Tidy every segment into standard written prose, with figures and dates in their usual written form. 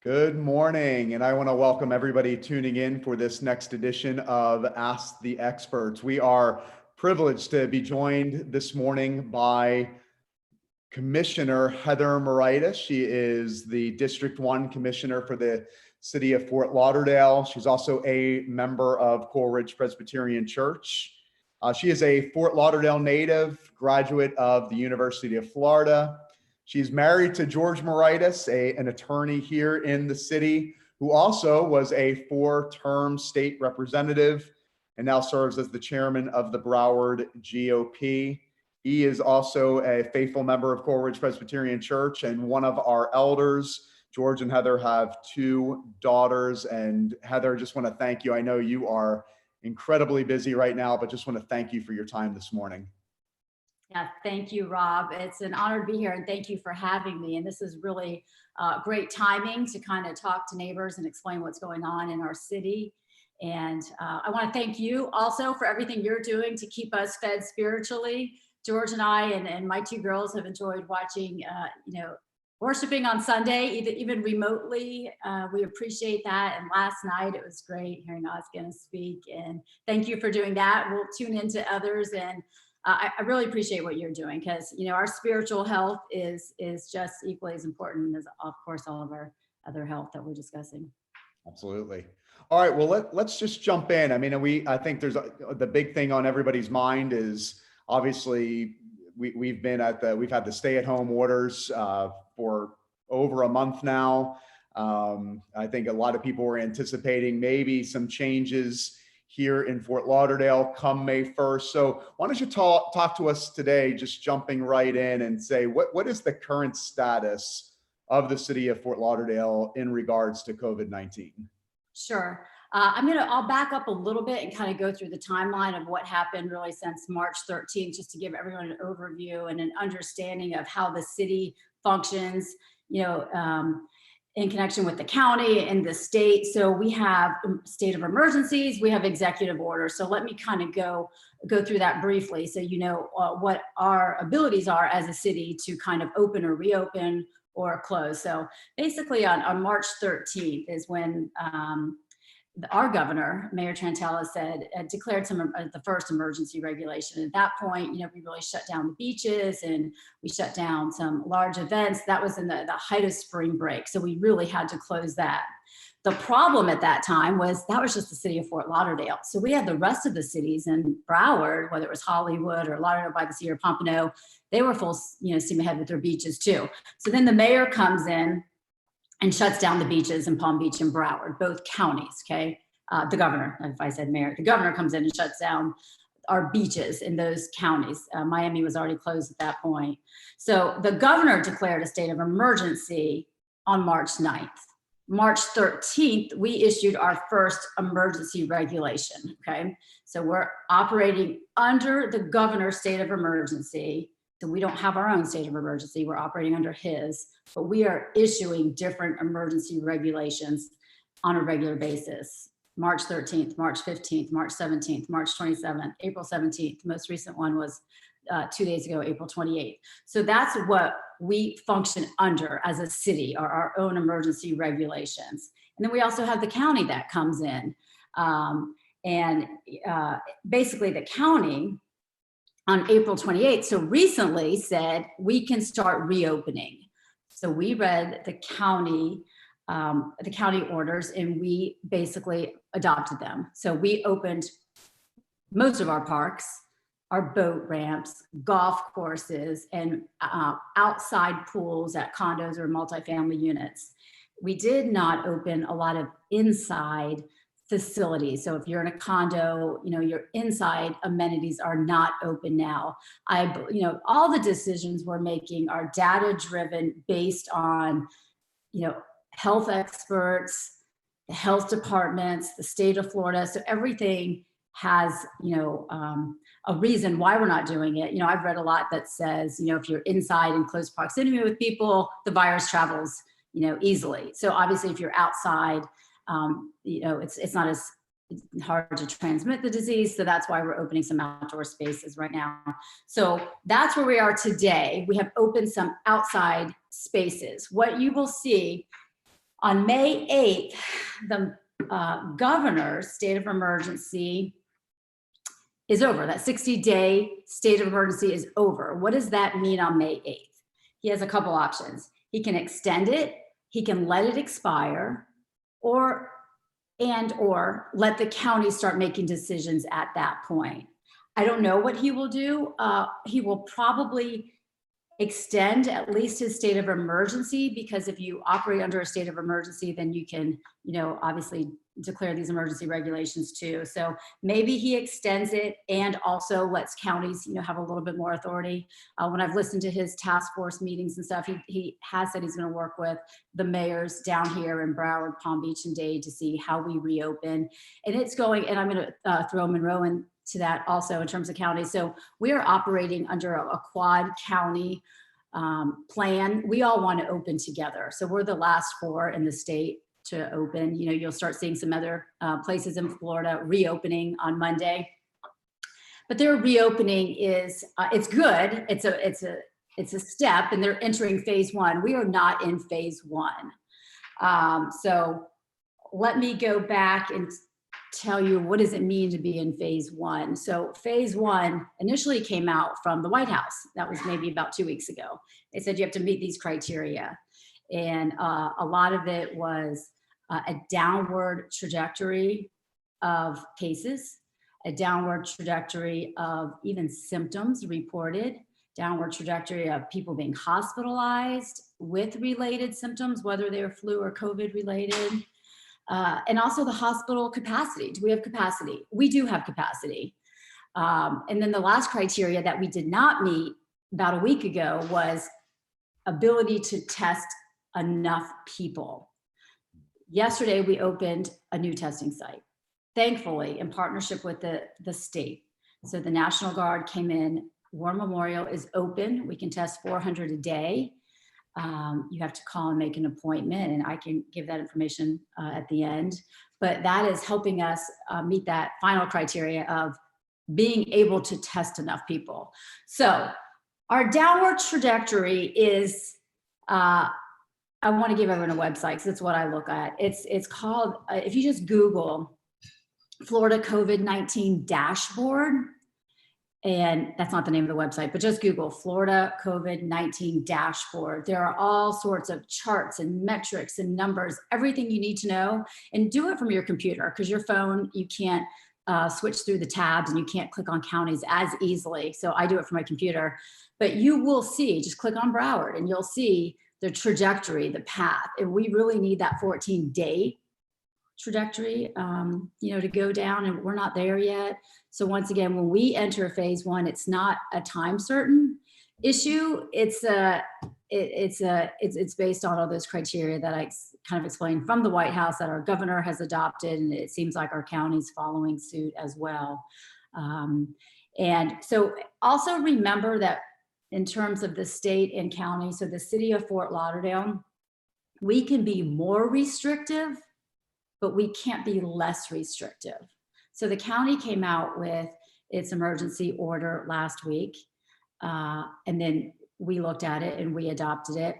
Good morning, and I want to welcome everybody tuning in for this next edition of Ask the Experts. We are privileged to be joined this morning by Commissioner Heather Moraitis. She is the District 1 Commissioner for the City of Fort Lauderdale. She's also a member of Coral Ridge Presbyterian Church. She is a Fort Lauderdale native, graduate of the University of Florida. She's married to George Moraitis, an attorney here in the city, who also was a 4-term state representative and now serves as the chairman of the Broward GOP. He is also a faithful member of Coral Ridge Presbyterian Church and one of our elders. George and Heather have 2 daughters. And Heather, just want to thank you. I know you are incredibly busy right now, but just want to thank you for your time this morning. Yeah, thank you, Rob. It's an honor to be here, and thank you for having me. And this is really great timing to kind of talk to neighbors and explain what's going on in our city. And I want to thank you also for everything you're doing to keep us fed spiritually. George and I and my 2 girls have enjoyed watching, worshiping on Sunday, even remotely. We appreciate that. And last night it was great hearing Oskin speak. And thank you for doing that. We'll tune into others, and I really appreciate what you're doing, because our spiritual health is just equally as important as, of course, all of our other health that we're discussing. Absolutely. All right. Well, let's just jump in. I think there's the big thing on everybody's mind is obviously we've had the stay-at-home orders for over a month now. I think a lot of people were anticipating maybe some changes here in Fort Lauderdale come May 1st. So why don't you talk to us today, just jumping right in and say, what is the current status of the city of Fort Lauderdale in regards to COVID-19? Sure. I'll back up a little bit and kind of go through the timeline of what happened really since March 13th, just to give everyone an overview and an understanding of how the city functions, in connection with the county and the state. So we have state of emergencies, we have executive orders. So let me kind of go through that briefly, so what our abilities are as a city to kind of open or reopen or close. So basically on March 13th is when our governor, Mayor Trantella, declared the first emergency regulation. At that point, we really shut down the beaches and we shut down some large events. That was in the height of spring break. So we really had to close that. The problem at that time was that was just the city of Fort Lauderdale. So we had the rest of the cities in Broward, whether it was Hollywood or Lauderdale by the Sea or Pompano, they were full, steam ahead with their beaches too. So then the mayor comes in and shuts down the beaches in Palm Beach and Broward, both counties, okay? The governor, if I said mayor, the governor comes in and shuts down our beaches in those counties. Miami was already closed at that point. So the governor declared a state of emergency on March 9th. March 13th, we issued our first emergency regulation, okay? So we're operating under the governor's state of emergency. So we don't have our own state of emergency, we're operating under his, but we are issuing different emergency regulations on a regular basis. March 13th, March 15th, March 17th, March 27th, April 17th. The most recent one was 2 days ago, April 28th. So that's what we function under as a city, are our own emergency regulations. And then we also have the county that comes in. Basically the county on April 28th, so recently said we can start reopening. So we read the county orders and we basically adopted them. So we opened most of our parks, our boat ramps, golf courses, and outside pools at condos or multifamily units. We did not open a lot of inside facilities. So if you're in a condo, your inside amenities are not open now. All the decisions we're making are data driven based on, health experts, the health departments, the state of Florida. So everything has, a reason why we're not doing it. I've read a lot that says, if you're inside in close proximity with people, the virus travels, easily. So obviously if you're outside, it's not as hard to transmit the disease. So that's why we're opening some outdoor spaces right now. So that's where we are today. We have opened some outside spaces. What you will see On May 8th, the governor's state of emergency is over. That 60-day state of emergency is over. What does that mean on May 8th? He has a couple options. He can extend it, he can let it expire, or let the county start making decisions at that point. I don't know what he will do. He will probably extend at least his state of emergency, because if you operate under a state of emergency, then you can, obviously declare these emergency regulations too. So maybe he extends it and also lets counties, have a little bit more authority. When I've listened to his task force meetings and stuff, he has said he's going to work with the mayors down here in Broward, Palm Beach, and Dade to see how we reopen. And it's going, and I'm going to throw Monroe into that also in terms of counties. So we are operating under a quad county plan. We all want to open together. So we're the last 4 in the state to open. You'll start seeing some other places in Florida reopening on Monday. But their reopening is it's good. It's a step, and they're entering phase 1. We are not in phase 1. So let me go back and tell you, what does it mean to be in phase 1? So phase 1 initially came out from the White House. That was maybe about 2 weeks ago. They said you have to meet these criteria. And a lot of it was a downward trajectory of cases, a downward trajectory of even symptoms reported, downward trajectory of people being hospitalized with related symptoms, whether they're flu or COVID related. And also the hospital capacity. Do we have capacity? We do have capacity. And then the last criteria that we did not meet about a week ago was ability to test enough people. Yesterday, we opened a new testing site, thankfully, in partnership with the state. So the National Guard came in. War Memorial is open. We can test 400 a day. You have to call and make an appointment, and I can give that information at the end. But that is helping us meet that final criteria of being able to test enough people. So our downward trajectory is, I want to give everyone a website because it's what I look at. It's called, if you just Google Florida COVID-19 dashboard, and that's not the name of the website, but just Google Florida COVID-19 dashboard. There are all sorts of charts and metrics and numbers, everything you need to know, and do it from your computer, because your phone, you can't switch through the tabs and you can't click on counties as easily. So I do it from my computer, but you will see, just click on Broward and you'll see the trajectory, the path. And we really need that 14-day trajectory, to go down, and we're not there yet. So once again, when we enter phase 1, it's not a time certain issue. It's based on all those criteria that I kind of explained from the White House that our governor has adopted, and it seems like our county's following suit as well. And so also remember that in terms of the state and county, so the city of Fort Lauderdale, we can be more restrictive, but we can't be less restrictive. So the county came out with its emergency order last week, and then we looked at it and we adopted it.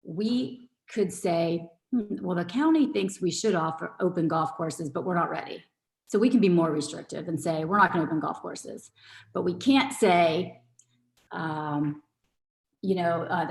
We could say, well, the county thinks we should open golf courses, but we're not ready. So we can be more restrictive and say, we're not going to open golf courses. But we can't say, the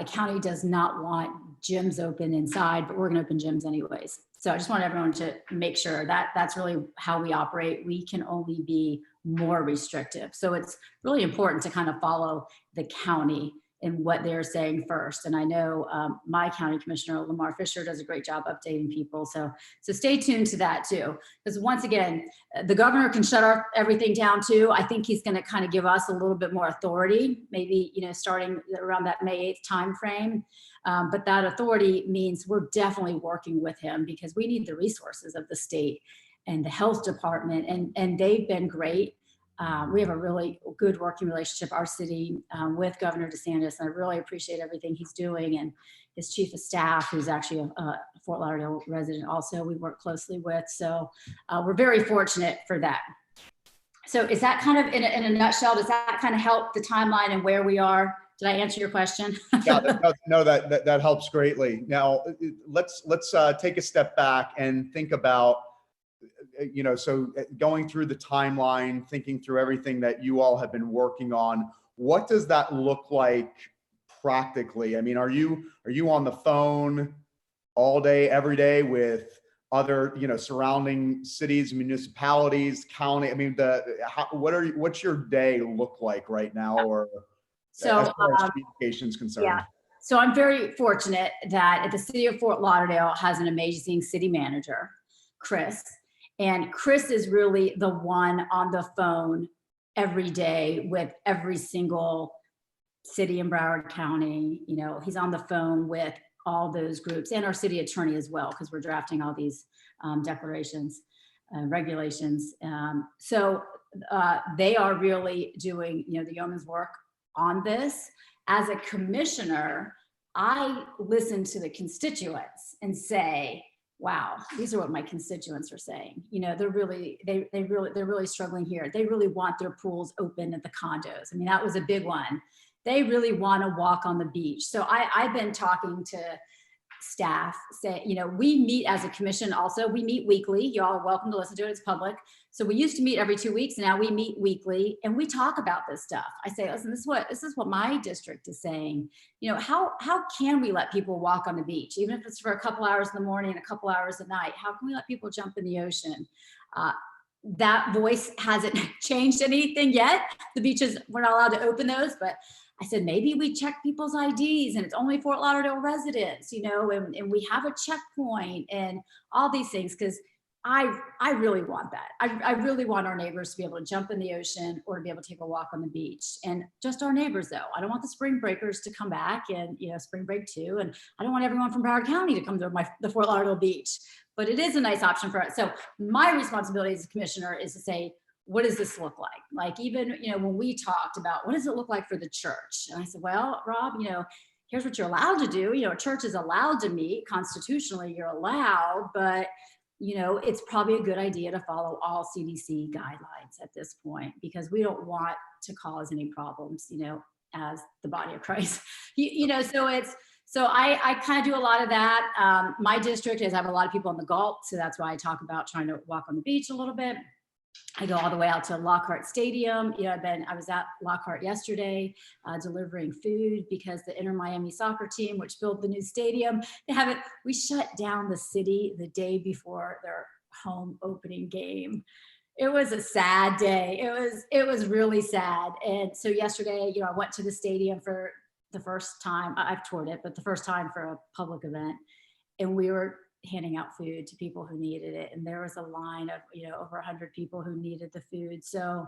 county does not want gyms open inside, but we're going to open gyms anyways. So I just want everyone to make sure that that's really how we operate. We can only be more restrictive. So it's really important to kind of follow the county and what they're saying first. And I know my county commissioner, Lamar Fisher, does a great job updating people. So stay tuned to that too. Because once again, the governor can shut everything down too. I think he's going to kind of give us a little bit more authority, maybe, starting around that May 8th timeframe. But that authority means we're definitely working with him because we need the resources of the state and the health department. And they've been great. We have a really good working relationship, our city, with Governor DeSantis. And I really appreciate everything he's doing, and his chief of staff, who's actually a Fort Lauderdale resident also, we work closely with. So we're very fortunate for that. So is that kind of, in a nutshell, does that kind of help the timeline and where we are Did I answer your question? Yeah, no, that helps greatly. Now, let's take a step back and think about, so going through the timeline, thinking through everything that you all have been working on, what does that look like practically? I mean, are you on the phone all day, every day with other, surrounding cities, municipalities, county? I mean, what's your day look like right now, or So, as far as communication is yeah. concerned? So I'm very fortunate that the city of Fort Lauderdale has an amazing city manager, Chris. And Chris is really the one on the phone every day with every single city in Broward County. He's on the phone with all those groups and our city attorney as well, because we're drafting all these declarations, regulations. So they are really doing, the yeoman's work on this. As a commissioner, I listen to the constituents and say, wow, these are what my constituents are saying. They're really struggling here. They really want their pools open at the condos. I mean, that was a big one. They really want to walk on the beach. So I've been talking to staff, say, we meet as a commission also. We meet weekly. You all are welcome to listen to it. It's public. So we used to meet every 2 weeks. Now we meet weekly and we talk about this stuff. I say, listen, this is what my district is saying. How can we let people walk on the beach, even if it's for a couple hours in the morning and a couple hours at night? How can we let people jump in the ocean? That voice hasn't changed anything yet. The beaches, we're not allowed to open those, but I said, maybe we check people's IDs and it's only Fort Lauderdale residents, and we have a checkpoint and all these things. Cause I really want that. I really want our neighbors to be able to jump in the ocean or to be able to take a walk on the beach, and just our neighbors though. I don't want the spring breakers to come back and, spring break too. And I don't want everyone from Broward County to come to the Fort Lauderdale beach, but it is a nice option for us. So my responsibility as a commissioner is to say, what does this look like? Like, even, when we talked about what does it look like for the church? And I said, well, Rob, here's what you're allowed to do. A church is allowed to meet constitutionally, you're allowed, but it's probably a good idea to follow all CDC guidelines at this point, because we don't want to cause any problems, as the body of Christ, so I kind of do a lot of that. My district is, I have a lot of people on the Gulf. So that's why I talk about trying to walk on the beach a little bit. I go all the way out to Lockhart Stadium. I was at Lockhart yesterday delivering food because the Inter Miami soccer team, which built the new stadium, we shut down the city the day before their home opening game. It was a sad day. It was really sad. And so yesterday, I went to the stadium for the first time. I've toured it, but the first time for a public event. And we were handing out food to people who needed it. And there was a line of, over 100 people who needed the food. So,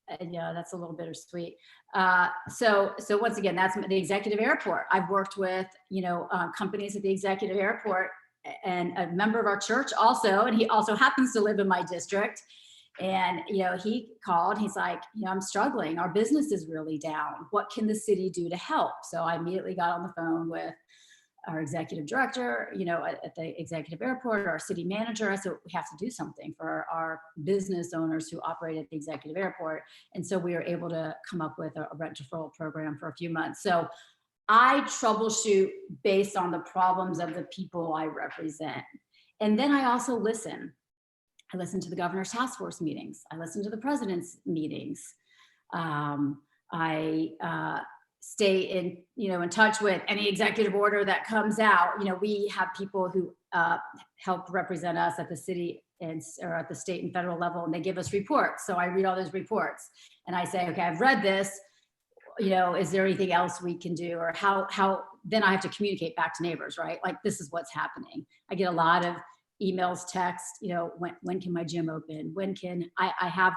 that's a little bittersweet. So once again, that's the executive airport. I've worked with, companies at the executive airport, and a member of our church also, and he also happens to live in my district. And, he called, he's like, I'm struggling. Our business is really down. What can the city do to help? So I immediately got on the phone with our executive director, at the executive airport, our city manager. I said, we have to do something for our business owners who operate at the executive airport. And so we were able to come up with a rent deferral program for a few months. So I troubleshoot based on the problems of the people I represent. And then I also listen. I listen to the governor's task force meetings. I listen to the president's meetings. I stay in touch with any executive order that comes out. We have people who help represent us at the city or at the state and federal level, and they give us reports. So I read all those reports and I say, okay, I've read this. Is there anything else we can do? Or how then I have to communicate back to neighbors, right? Like, this is what's happening. I get a lot of emails, texts, when can my gym open? When can I have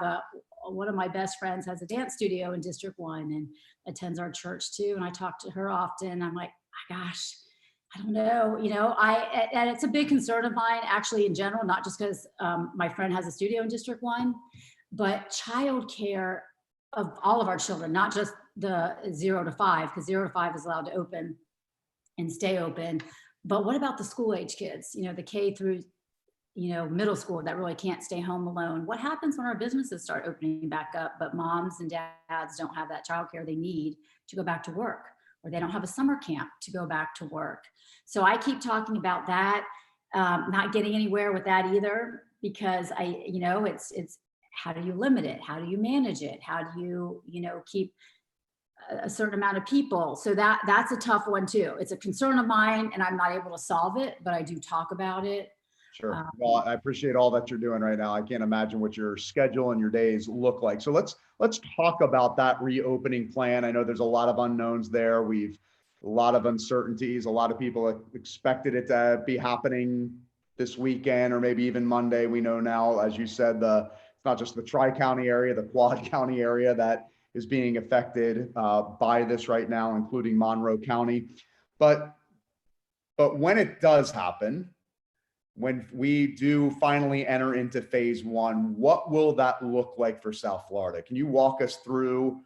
one of my best friends has a dance studio in District 1 and attends our church too. And I talk to her often. I'm like, my gosh, I don't know, and it's a big concern of mine actually in general, not just because my friend has a studio in District 1, but childcare of all of our children, not just the 0 to 5, because 0 to 5 is allowed to open and stay open. But what about the school age kids, the K through, middle school that really can't stay home alone? What happens when our businesses start opening back up, but moms and dads don't have that childcare they need to go back to work, or they don't have a summer camp to go back to work. So I keep talking about that, not getting anywhere with that either, because it's how do you limit it? How do you manage it? How do you, keep a certain amount of people? So that's a tough one too. It's a concern of mine, and I'm not able to solve it, but I do talk about it. Sure. Well, I appreciate all that you're doing right now. I can't imagine what your schedule and your days look like. So let's talk about that reopening plan. I know there's a lot of unknowns there. We've a lot of uncertainties. A lot of people expected it to be happening this weekend or maybe even Monday. We know now, as you said, it's not just the Tri-County area, the Quad County area that is being affected by this right now, including Monroe County. But when it does happen, when we do finally enter into phase one, what will that look like for South Florida? Can you walk us through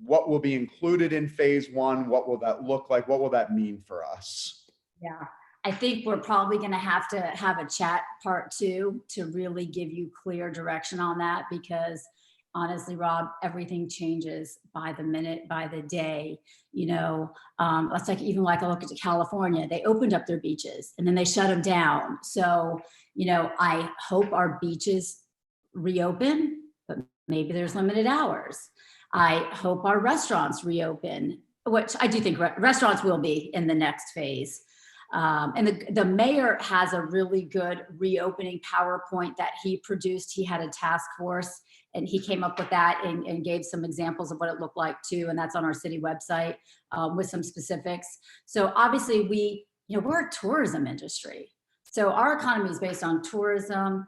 what will be included in phase one? What will that look like? What will that mean for us? Yeah, I think we're probably going to have a chat part two to really give you clear direction on that, because honestly, Rob, everything changes by the minute, by the day. Let's even like a look at California. They opened up their beaches and then they shut them down. So, I hope our beaches reopen, but maybe there's limited hours. I hope our restaurants reopen, which I do think restaurants will be in the next phase. And the mayor has a really good reopening PowerPoint that he produced. He had a task force and he came up with that and gave some examples of what it looked like too. And that's on our city website with some specifics. So obviously we're a tourism industry. So our economy is based on tourism,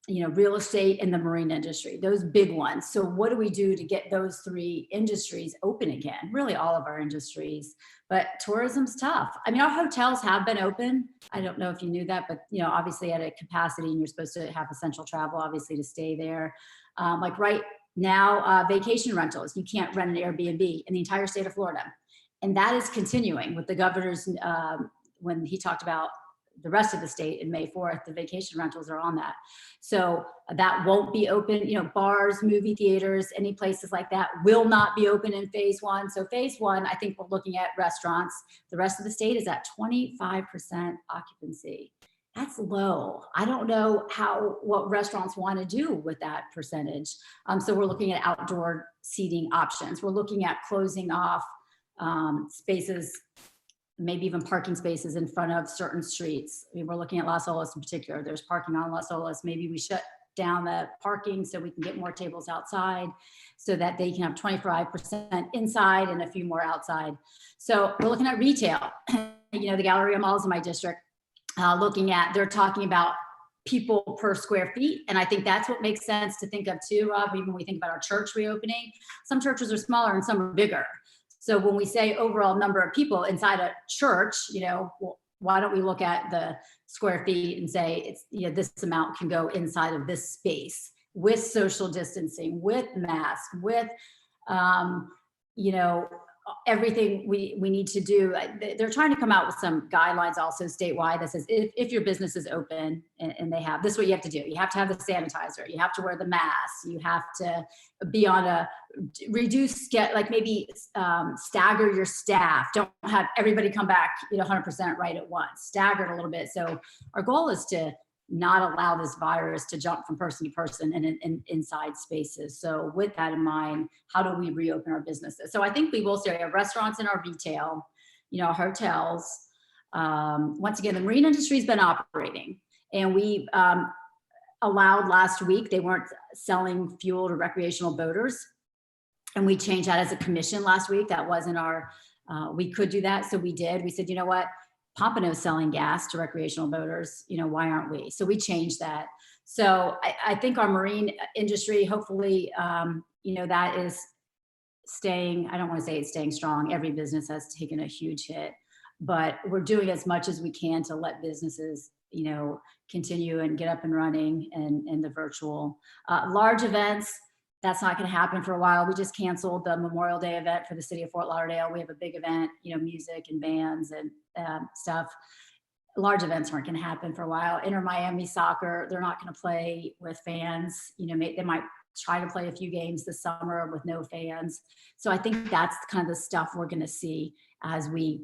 real estate, and the marine industry, those big ones. So what do we do to get those three industries open again? Really all of our industries, but tourism's tough. I mean, our hotels have been open. I don't know if you knew that, but obviously at a capacity, and you're supposed to have essential travel, obviously, to stay there. Like right now, vacation rentals, you can't rent an Airbnb in the entire state of Florida. And that is continuing with the governor's, when he talked about the rest of the state in May 4th, the vacation rentals are on that. So that won't be open. Bars, movie theaters, any places like that will not be open in phase one. So phase one, I think we're looking at restaurants. The rest of the state is at 25% occupancy. That's low. I don't know what restaurants want to do with that percentage. So we're looking at outdoor seating options. We're looking at closing off spaces, maybe even parking spaces in front of certain streets. I mean, we're looking at Las Olas in particular. There's parking on Las Olas. Maybe we shut down the parking so we can get more tables outside so that they can have 25% inside and a few more outside. So we're looking at retail. The Galleria malls in my district, they're talking about people per square feet. And I think that's what makes sense to think of too, Rob, even when we think about our church reopening. Some churches are smaller and some are bigger. So when we say overall number of people inside a church, why don't we look at the square feet and say it's, this amount can go inside of this space with social distancing, with masks, with, everything we need to do. They're trying to come out with some guidelines also statewide that says if your business is open and they have, this is what you have to do. You have to have the sanitizer. You have to wear the mask. You have to be on maybe stagger your staff. Don't have everybody come back 100% right at once. Stagger it a little bit. So our goal is to not allow this virus to jump from person to person and in inside spaces. So with that in mind, how do we reopen our businesses? So I think we will say our restaurants and our retail, hotels. Once again, the marine industry has been operating, and we allowed last week, they weren't selling fuel to recreational boaters. And we changed that as a commission last week. That wasn't we could do that. So we did. We said, you know what? Pompano's selling gas to recreational boaters, why aren't we? So we changed that. So I think our marine industry, hopefully, that is staying, I don't want to say it's staying strong. Every business has taken a huge hit, but we're doing as much as we can to let businesses, continue and get up and running and the virtual. Large events, that's not going to happen for a while. We just canceled the Memorial Day event for the city of Fort Lauderdale. We have a big event, music and bands and stuff. Large events aren't going to happen for a while. Inter Miami soccer, they're not going to play with fans. They might try to play a few games this summer with no fans. So I think that's kind of the stuff we're going to see as we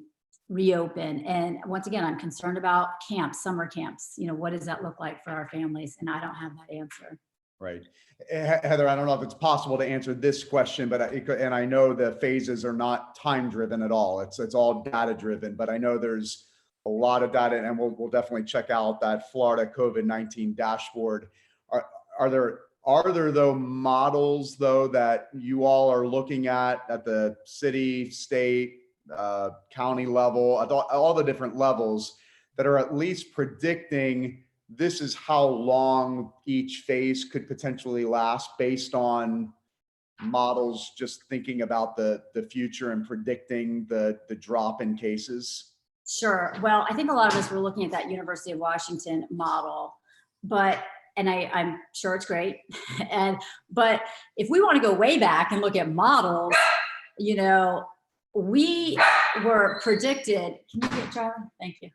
reopen. And once again, I'm concerned about camps, summer camps. What does that look like for our families? And I don't have that answer. Right. Heather, I don't know if it's possible to answer this question, but and I know the phases are not time driven at all. It's all data driven, but I know there's a lot of data, and we'll definitely check out that Florida COVID-19 dashboard. Are there though models though that you all are looking at the city, state, county level, at all the different levels that are at least predicting this is how long each phase could potentially last based on models just thinking about the future and predicting the drop in cases? Sure. Well, I think a lot of us were looking at that University of Washington model, and I'm sure it's great. But if we want to go way back and look at models, we were predicted. Can you get Charlie? Thank you.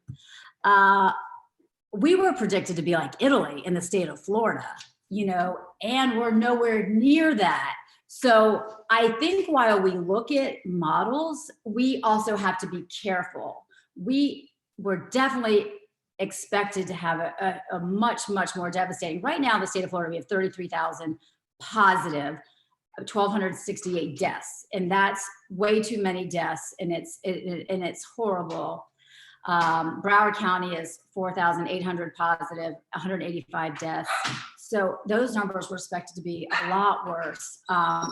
We were predicted to be like Italy in the state of Florida, and we're nowhere near that. So I think while we look at models, we also have to be careful. We were definitely expected to have a much, much more devastating. Right now, in the state of Florida, we have 33,000 positive, 1,268 deaths, and that's way too many deaths, and it's horrible. Broward County is 4,800 positive, 185 deaths. So those numbers were expected to be a lot worse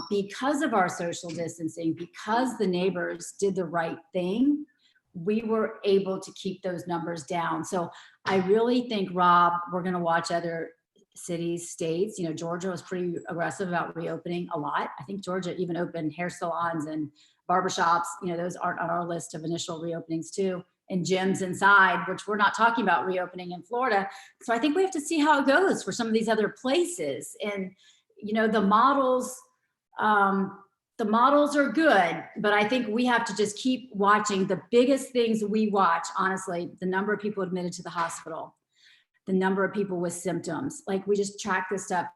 because of our social distancing, because the neighbors did the right thing. We were able to keep those numbers down. So I really think, Rob, we're going to watch other cities, states. Georgia was pretty aggressive about reopening a lot. I think Georgia even opened hair salons and barbershops. Those aren't on our list of initial reopenings too. And gyms inside, which we're not talking about reopening in Florida. So I think we have to see how it goes for some of these other places. And, the models are good, but I think we have to just keep watching. The biggest things we watch, honestly, the number of people admitted to the hospital, the number of people with symptoms. Like, we just track this stuff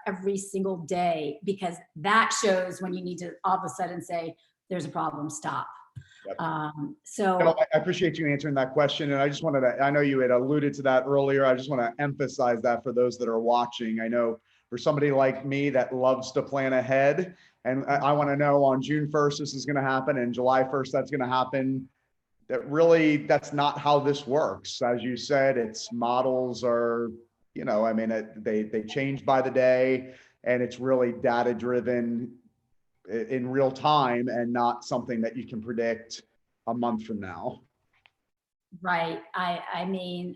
every single day, because that shows when you need to all of a sudden say, there's a problem, stop. Yep. So I appreciate you answering that question. And I just wanted to, I know you had alluded to that earlier. I just want to emphasize that for those that are watching. I know for somebody like me that loves to plan ahead, and I want to know on June 1st, this is going to happen, and July 1st, that's going to happen. That's not how this works. As you said, it's models are, they change by the day, and it's really data driven in real time and not something that you can predict a month from now. Right. I'm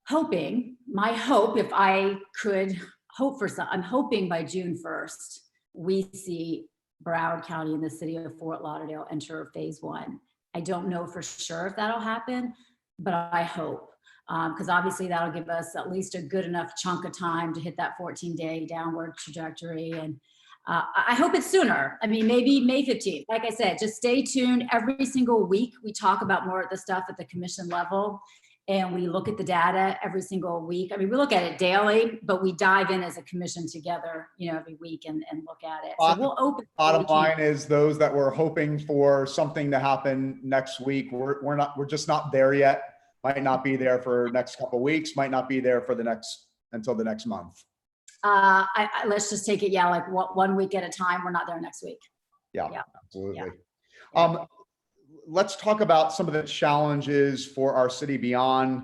hoping, my hope, if I could hope for some, I'm hoping by June 1st, we see Broward County and the city of Fort Lauderdale enter phase 1. I don't know for sure if that'll happen, but I hope. Because obviously that'll give us at least a good enough chunk of time to hit that 14-day downward trajectory. And I hope it's sooner. Maybe May 15th. Like I said, just stay tuned. Every single week, we talk about more of the stuff at the commission level, and we look at the data every single week. We look at it daily, but we dive in as a commission together, every week and look at it. So we'll open. Bottom line is, those that were hoping for something to happen next week, we're just not there yet. Might not be there for next couple of weeks, might not be there for until the next month. Let's just take it. Yeah. Like 1 week at a time. We're not there next week. Yeah. Absolutely. Yeah. Let's talk about some of the challenges for our city beyond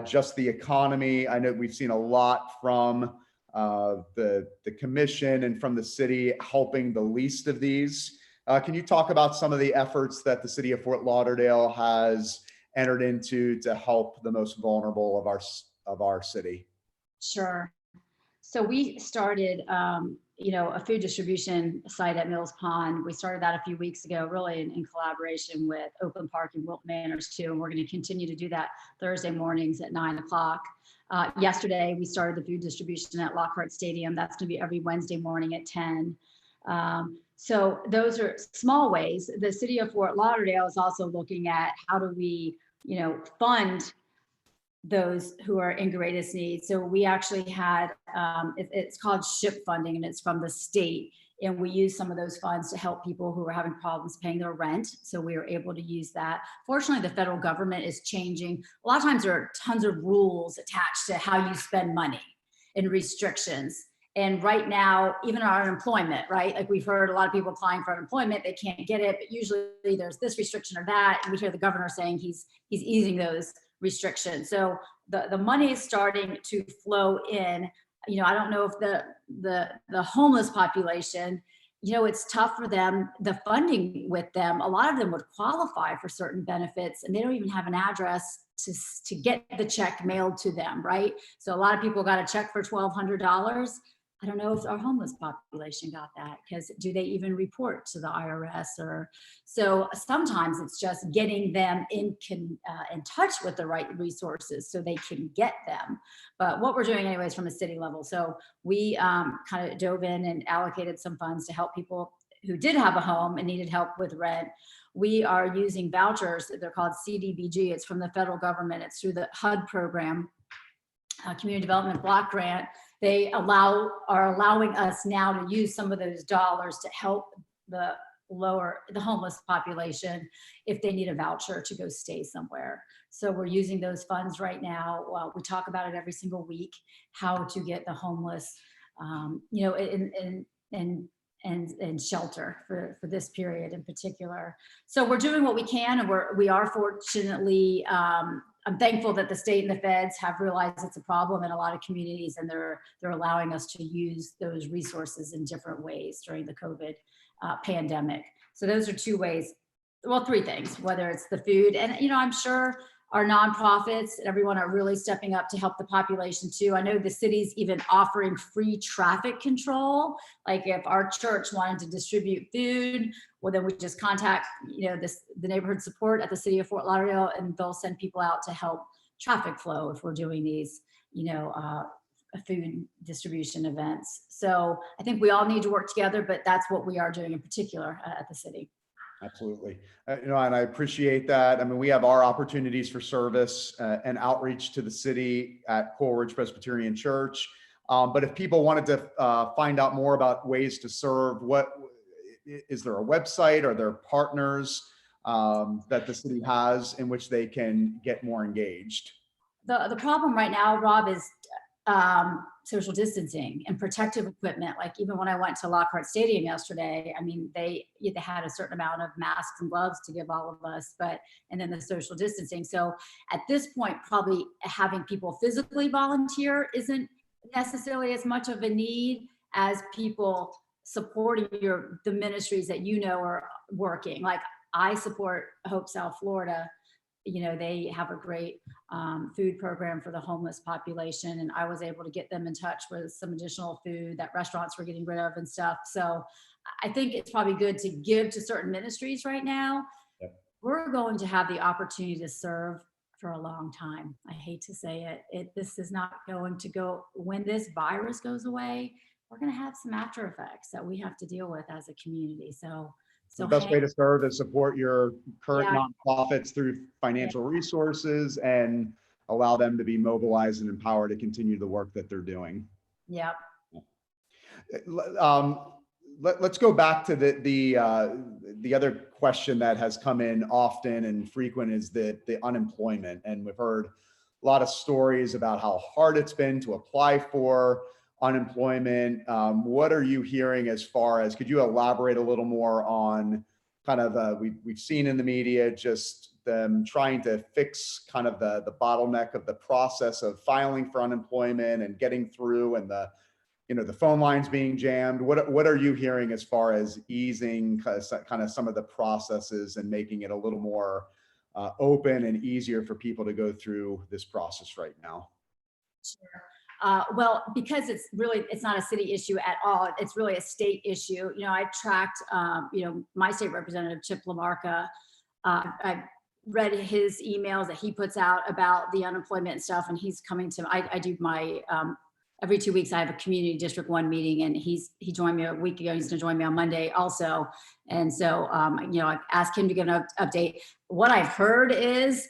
just the economy. I know we've seen a lot from the commission and from the city helping the least of these. Can you talk about some of the efforts that the city of Fort Lauderdale has entered into to help the most vulnerable of our city? Sure. So we started, a food distribution site at Mills Pond. We started that a few weeks ago, really in collaboration with Open Park and Wilt Manors too. And we're going to continue to do that Thursday mornings at 9 o'clock. Yesterday, we started the food distribution at Lockhart Stadium. That's going to be every Wednesday morning at 10. So those are small ways. The city of Fort Lauderdale is also looking at how do we, fund those who are in greatest need. So we actually had, it's called SHIP funding, and it's from the state. And we use some of those funds to help people who are having problems paying their rent. So we were able to use that. Fortunately, the federal government is changing. A lot of times there are tons of rules attached to how you spend money and restrictions. And right now, even our unemployment, right? Like we've heard a lot of people applying for unemployment, they can't get it, but usually there's this restriction or that. And we hear the governor saying he's easing those restrictions. So the money is starting to flow in. You know, I don't know if the homeless population, you know, it's tough for them, the funding with them, a lot of them would qualify for certain benefits and they don't even have an address to get the check mailed to them, right? So a lot of people got a check for $1,200. I don't know if our homeless population got that, because do they even report to the IRS? Or so sometimes it's just getting them in touch with the right resources so they can get them. But what we're doing anyways from a city level, so we kind of dove in and allocated some funds to help people who did have a home and needed help with rent. We are using vouchers. They're called CDBG. It's from the federal government. It's through the HUD program, Community Development Block Grant. They are allowing us now to use some of those dollars to help the homeless population if they need a voucher to go stay somewhere. So we're using those funds right now. Well, we talk about it every single week, how to get the homeless, you know, and shelter for this period in particular. So we're doing what we can, and we are fortunately, I'm thankful that the state and the feds have realized it's a problem in a lot of communities, and they're allowing us to use those resources in different ways during the COVID pandemic. So those are two ways, well, three things, whether it's the food, and, you know, I'm sure our nonprofits and everyone are really stepping up to help the population too. I know the city's even offering free traffic control. Like if our church wanted to distribute food, well, then we just contact, you know, the neighborhood support at the city of Fort Lauderdale, and they'll send people out to help traffic flow if we're doing these, you know, food distribution events. So I think we all need to work together, but that's what we are doing in particular at the city. Absolutely. You know, and I appreciate that. I mean, we have our opportunities for service and outreach to the city at Coleridge Presbyterian Church. But if people wanted to find out more about ways to serve, what is there a website? Are there partners that the city has in which they can get more engaged? The problem right now, Rob, is social distancing and protective equipment. Like even when I went to Lockhart Stadium yesterday, I mean, they had a certain amount of masks and gloves to give all of us, and then the social distancing. So at this point, probably having people physically volunteer isn't necessarily as much of a need as people supporting the ministries that, you know, are working. Like I support Hope South Florida. You know, they have a great food program for the homeless population, and I was able to get them in touch with some additional food that restaurants were getting rid of and stuff. So I think it's probably good to give to certain ministries right now. Yep. We're going to have the opportunity to serve for a long time. I hate to say it. This is not going to go, when this virus goes away, we're going to have some after effects that we have to deal with as a community. So the best way to serve is support your current nonprofits through financial resources and allow them to be mobilized and empowered to continue the work that they're doing. Yep. Let's go back to the other question that has come in often and frequent is the unemployment. And we've heard a lot of stories about how hard it's been to apply for unemployment. What are you hearing as far as, could you elaborate a little more on kind of, we've seen in the media just them trying to fix kind of the bottleneck of the process of filing for unemployment and getting through, and the phone lines being jammed. What are you hearing as far as easing kind of some of the processes and making it a little more open and easier for people to go through this process right now? Sure. Well, because it's not a city issue at all. It's really a state issue. You know, I tracked, my state representative, Chip LaMarca. I read his emails that he puts out about the unemployment and stuff. And he's coming to, I do my, every 2 weeks, I have a community District 1 meeting, and he joined me a week ago. He's going to join me on Monday also. And so, I asked him to give an update. What I've heard is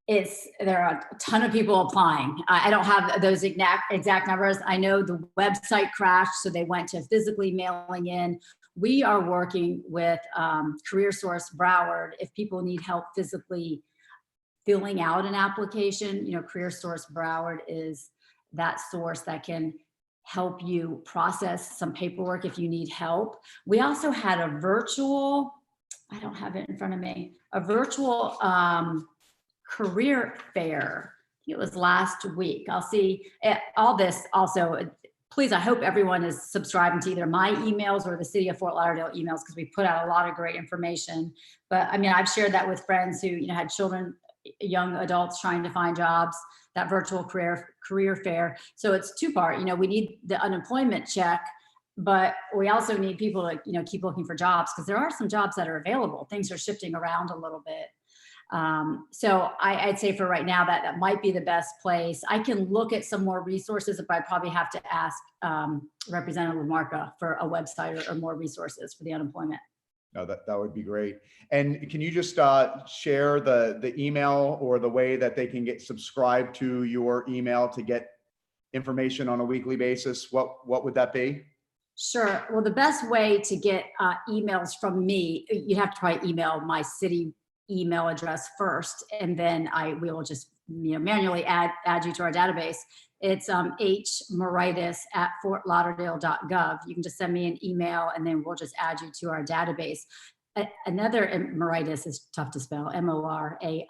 there are a ton of people applying. I don't have those exact numbers. I know the website crashed, so they went to physically mailing in. We are working with CareerSource Broward. If people need help physically filling out an application, CareerSource Broward is that source that can help you process some paperwork if you need help. We also had a virtual, I don't have it in front of me, a virtual career fair. It was last week. I'll see all this also. Please, I hope everyone is subscribing to either my emails or the City of Fort Lauderdale emails, because we put out a lot of great information. But I mean, I've shared that with friends who had children, young adults trying to find jobs, that virtual career fair. So it's two-part. We need the unemployment check, but we also need people to keep looking for jobs, because there are some jobs that are available. Things are shifting around a little bit. So I'd say for right now that might be the best place. I can look at some more resources, but I probably have to ask Representative LaMarca for a website or more resources for the unemployment. No, that would be great. And can you just share the email or the way that they can get subscribed to your email to get information on a weekly basis? What would that be? Sure. Well, the best way to get emails from me, you'd have to probably email my city email address first, and then we will just manually add you to our database. It's hmoraitis@fortlauderdale.gov. You can just send me an email, and then we'll just add you to our database. Another, Moraitis is tough to spell, Moraitis.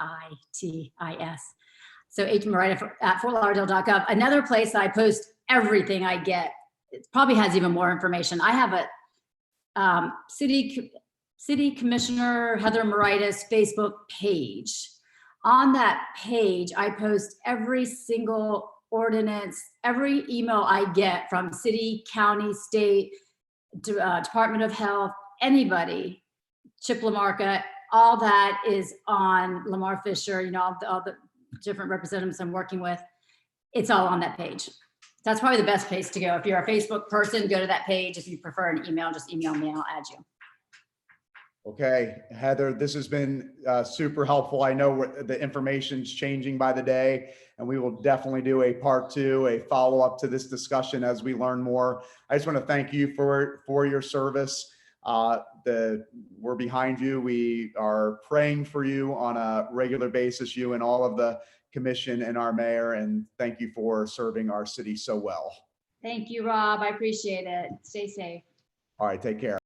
So hmoraitis@fortlauderdale.gov. Another place I post everything I get. It probably has even more information. I have a City Commissioner Heather Moraitis Facebook page. On that page, I post every single ordinance, every email I get from city, county, state, Department of Health, anybody, Chip LaMarca, all that is on Lamar Fisher, all the different representatives I'm working with. It's all on that page. That's probably the best place to go. If you're a Facebook person, go to that page. If you prefer an email, just email me and I'll add you. Okay, Heather, this has been super helpful. I know the information's changing by the day, and we will definitely do a part 2, a follow-up to this discussion as we learn more. I just want to thank you for your service. We're behind you. We are praying for you on a regular basis, you and all of the commission and our mayor, and thank you for serving our city so well. Thank you, Rob. I appreciate it. Stay safe. All right, take care.